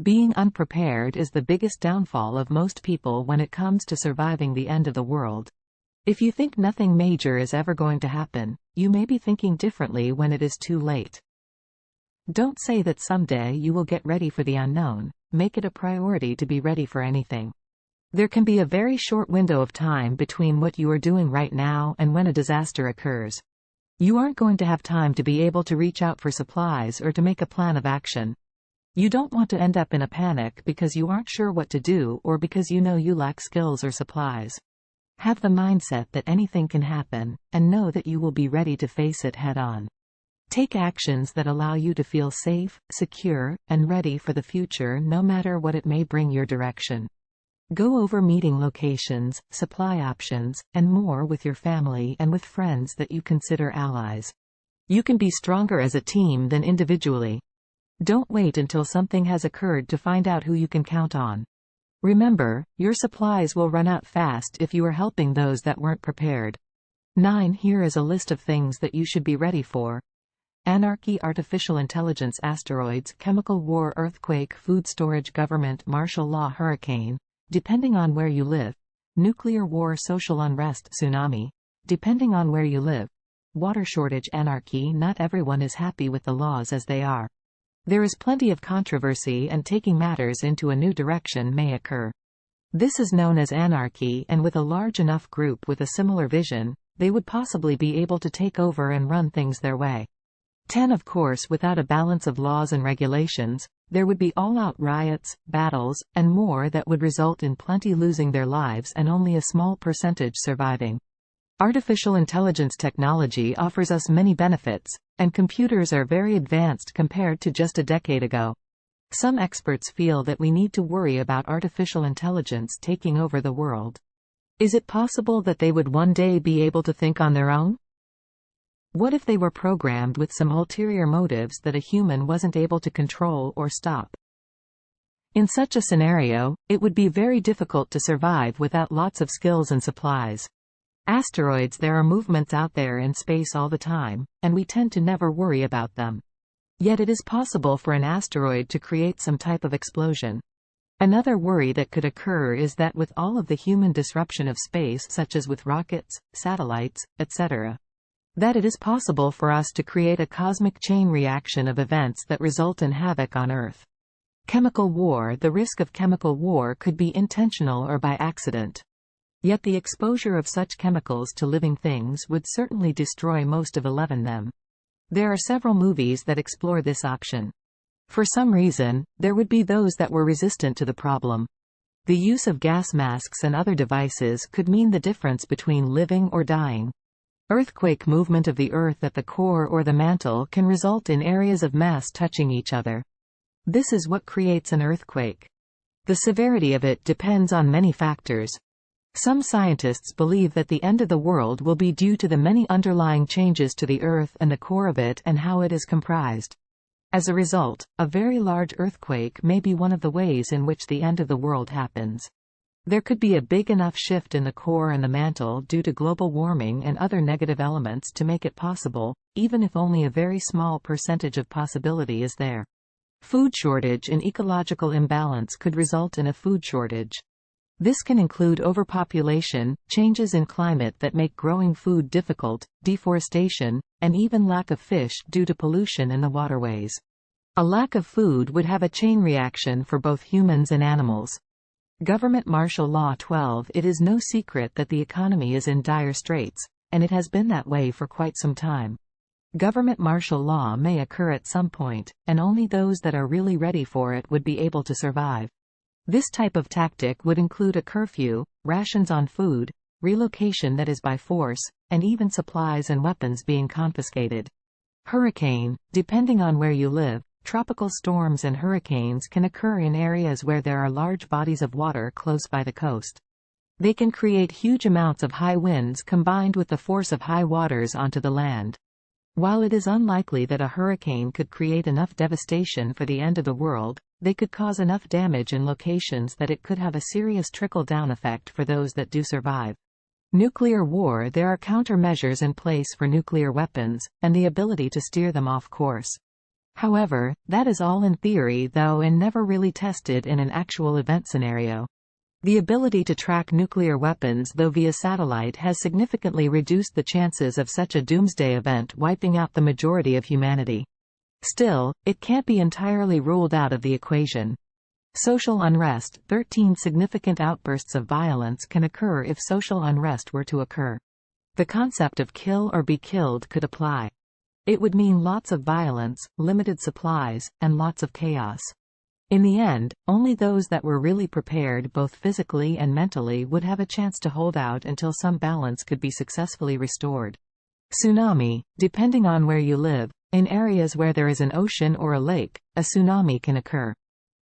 Being unprepared is the biggest downfall of most people when it comes to surviving the end of the world. If you think nothing major is ever going to happen, you may be thinking differently when it is too late. Don't say that someday you will get ready for the unknown. Make it a priority to be ready for anything. There can be a very short window of time between what you are doing right now and when a disaster occurs. You aren't going to have time to be able to reach out for supplies or to make a plan of action. You don't want to end up in a panic because you aren't sure what to do or because you know you lack skills or supplies. Have the mindset that anything can happen, and know that you will be ready to face it head-on. Take actions that allow you to feel safe, secure, and ready for the future no matter what it may bring your direction. Go over meeting locations, supply options, and more with your family and with friends that you consider allies. You can be stronger as a team than individually. Don't wait until something has occurred to find out who you can count on. Remember, your supplies will run out fast if you are helping those that weren't prepared. 9. Here is a list of things that you should be ready for. Anarchy, artificial intelligence, asteroids, chemical war, earthquake, food storage, government, martial law, hurricane, depending on where you live, nuclear war, social unrest, tsunami, depending on where you live, water shortage, anarchy. Not everyone is happy with the laws as they are. There is plenty of controversy and taking matters into a new direction may occur. This is known as anarchy, and with a large enough group with a similar vision, they would possibly be able to take over and run things their way. 10. Of course, without a balance of laws and regulations, there would be all-out riots, battles, and more that would result in plenty losing their lives and only a small percentage surviving. Artificial intelligence technology offers us many benefits, and computers are very advanced compared to just a decade ago. Some experts feel that we need to worry about artificial intelligence taking over the world. Is it possible that they would one day be able to think on their own? What if they were programmed with some ulterior motives that a human wasn't able to control or stop? In such a scenario, it would be very difficult to survive without lots of skills and supplies. Asteroids, there are movements out there in space all the time, and we tend to never worry about them. Yet it is possible for an asteroid to create some type of explosion. Another worry that could occur is that with all of the human disruption of space, such as with rockets, satellites, etc., that it is possible for us to create a cosmic chain reaction of events that result in havoc on Earth. Chemical war, the risk of chemical war could be intentional or by accident. Yet the exposure of such chemicals to living things would certainly destroy most of them. There are several movies that explore this option. For some reason, there would be those that were resistant to the problem. The use of gas masks and other devices could mean the difference between living or dying. Earthquake, movement of the Earth at the core or the mantle, can result in areas of mass touching each other. This is what creates an earthquake. The severity of it depends on many factors. Some scientists believe that the end of the world will be due to the many underlying changes to the Earth and the core of it and how it is comprised. As a result, a very large earthquake may be one of the ways in which the end of the world happens. There could be a big enough shift in the core and the mantle due to global warming and other negative elements to make it possible, even if only a very small percentage of possibility is there. Food shortage and ecological imbalance could result in a food shortage. This can include overpopulation, changes in climate that make growing food difficult, deforestation, and even lack of fish due to pollution in the waterways. A lack of food would have a chain reaction for both humans and animals. Government martial law 12. It is no secret that the economy is in dire straits, and it has been that way for quite some time. Government martial law may occur at some point, and only those that are really ready for it would be able to survive. This type of tactic would include a curfew, rations on food, relocation that is by force, and even supplies and weapons being confiscated. Hurricane, depending on where you live, tropical storms and hurricanes can occur in areas where there are large bodies of water close by the coast. They can create huge amounts of high winds combined with the force of high waters onto the land. While it is unlikely that a hurricane could create enough devastation for the end of the world, they could cause enough damage in locations that it could have a serious trickle-down effect for those that do survive. Nuclear war, there are countermeasures in place for nuclear weapons, and the ability to steer them off course. However, that is all in theory though, and never really tested in an actual event scenario. The ability to track nuclear weapons though via satellite has significantly reduced the chances of such a doomsday event wiping out the majority of humanity. Still, it can't be entirely ruled out of the equation. Social unrest. 13 significant outbursts of violence can occur if social unrest were to occur. The concept of kill or be killed could apply. It would mean lots of violence, limited supplies, and lots of chaos. In the end, only those that were really prepared both physically and mentally would have a chance to hold out until some balance could be successfully restored. Tsunami. Depending on where you live, in areas where there is an ocean or a lake, a tsunami can occur.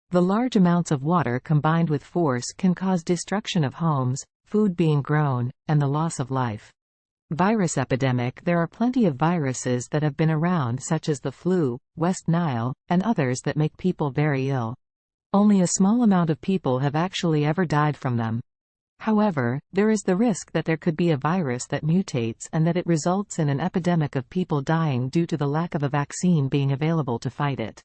The large amounts of water combined with force can cause destruction of homes, food being grown, and the loss of life. Virus epidemic. There are plenty of viruses that have been around, such as the flu, West Nile, and others that make people very ill. Only a small amount of people have actually ever died from them. However, there is the risk that there could be a virus that mutates and that it results in an epidemic of people dying due to the lack of a vaccine being available to fight it.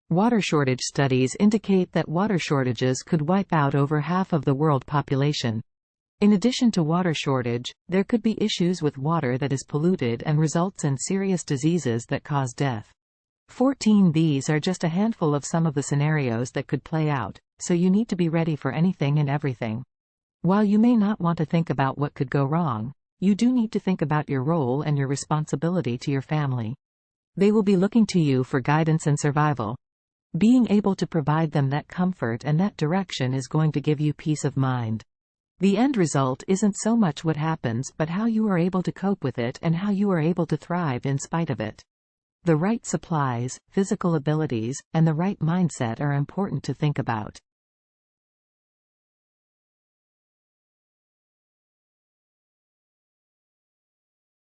Water shortage. Studies indicate that water shortages could wipe out over half of the world population. In addition to water shortage, there could be issues with water that is polluted and results in serious diseases that cause death. 14. These are just a handful of some of the scenarios that could play out, so you need to be ready for anything and everything. While you may not want to think about what could go wrong, you do need to think about your role and your responsibility to your family. They will be looking to you for guidance and survival. Being able to provide them that comfort and that direction is going to give you peace of mind. The end result isn't so much what happens but how you are able to cope with it and how you are able to thrive in spite of it. The right supplies, physical abilities, and the right mindset are important to think about.